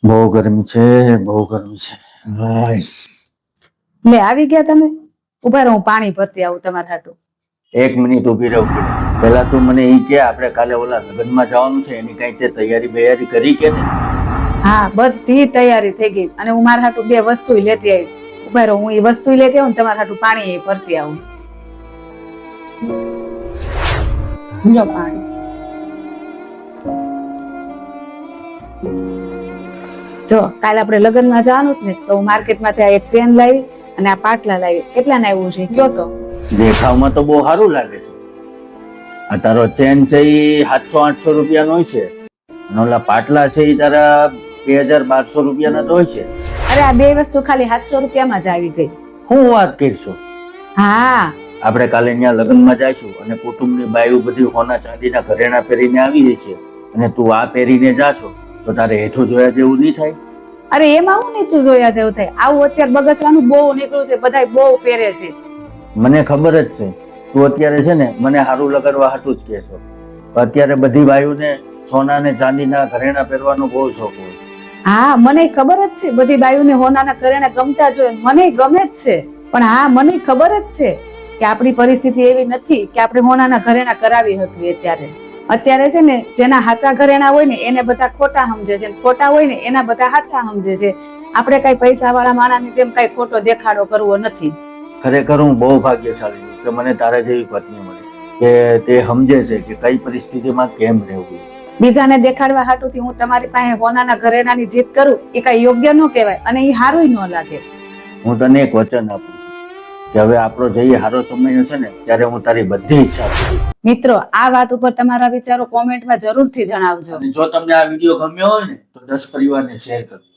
બહુ ગરમી છે, બહુ ગરમી છે. બસ લે આવી ગયા તમે. ઉભા રહો, હું પાણી ભરતી આવું તમારા હાટુ. 1 મિનિટ ઊભી રહો. પેલા તું મને ઈ કે આપણે કાલે ઓલા લગ્નમાં જવાનું છે એની કઈ તે તૈયારી કરી કે નહીં? હા, બધી તૈયારી થઈ ગઈ અને હું મારા હાટુ 2 વસ્તુ લેતી આવી. ઉભા રહો, હું એ વસ્તુ લેતી આવું ને તમારા હાટુ પાણી ભરતી આવું. લો પાણી. જો કાલે આપણે લગ્નમાં જવાનું જ ને તો હું માર્કેટમાંથી આ એક ચેન લાવી અને આ પાટલા લાવી. કેટલા ના આવ્યું છે કયો તો? દેખાવમાં તો બહુ સારું લાગે છે. આ તારો ચેન છે ઈ 700-800 રૂપિયાનો હોય છે અને ઓલા પાટલા છે ઈ તારા 2000-1200 રૂપિયાના તો હોય છે. અરે આ 2 વસ્તુ ખાલી 700 રૂપિયામાં જ આવી ગઈ. હું વાત કરશો? હા, આપણે કાલે ત્યાં લગ્નમાં જઈશું અને કુટુંબની બાયું બધી સોના ચાંદીના ઘરેણા પહેરીને આવી છે અને તું આ પહેરીને જાશો તો તારે હેઠું જોયા જેવું નહીં થાય? અરે એમાં હું નીચું જોયા જેવું થાય. આવું અત્યારે બગસરાનું બહુ નીકળ્યું છે, બધાય બહુ પહેરે છે. મને ખબર જ છે તું અત્યારે છે ને મને સારું લગાડવા હાટું જ કહે છો. અત્યારે બધી બાયુને સોના ને ચાંદીના ઘરેણા પહેરવાનો બહુ શોખ હોય. હા, મને ખબર જ છે બધી બાયુને હોનાના ઘરેણા ગમતા જોઈએ, મને ગમે જ છે. પણ હા, મને ખબર જ છે કે આપણી પરિસ્થિતિ એવી નથી કે આપણે હોનાના ઘરેણા કરાવી શકીએ. અત્યારે છે ને જેના સાચા ઘરેણા હોય ને એને બધા ખોટા સમજે છે, ખોટા હોય ને એના બધા સાચા સમજે છે. આપણે કઈ પૈસા વાળા માણસની જેમ કઈ ખોટો દેખાડો કરવો નથી. ખરેખર હું બહુ ભાગ્યશાળી છું કે મને તારા જેવી પત્ની મળી કે તે સમજે છે કે કઈ પરિસ્થિતિમાં કેમ રહેવું. બીજાને દેખાડવા હાટુથી હું તમારી પાસે હોનાના ઘરેણાની જીત કરું એ કઈ યોગ્ય ન કહેવાય અને એ સારું ન લાગે. હું તને એક વચન આપું કે હવે આપણો જઈએ સારો સમય હશે ને ત્યારે હું તારી બધી ઈચ્છા પૂરી. મિત્રો, આ વાત ઉપર તમારા વિચારો કોમેન્ટમાં જરૂરથી જણાવજો. અને જો તમને આ વિડીયો ગમ્યો હોય ને તો 10 પરિવારને શેર કરજો.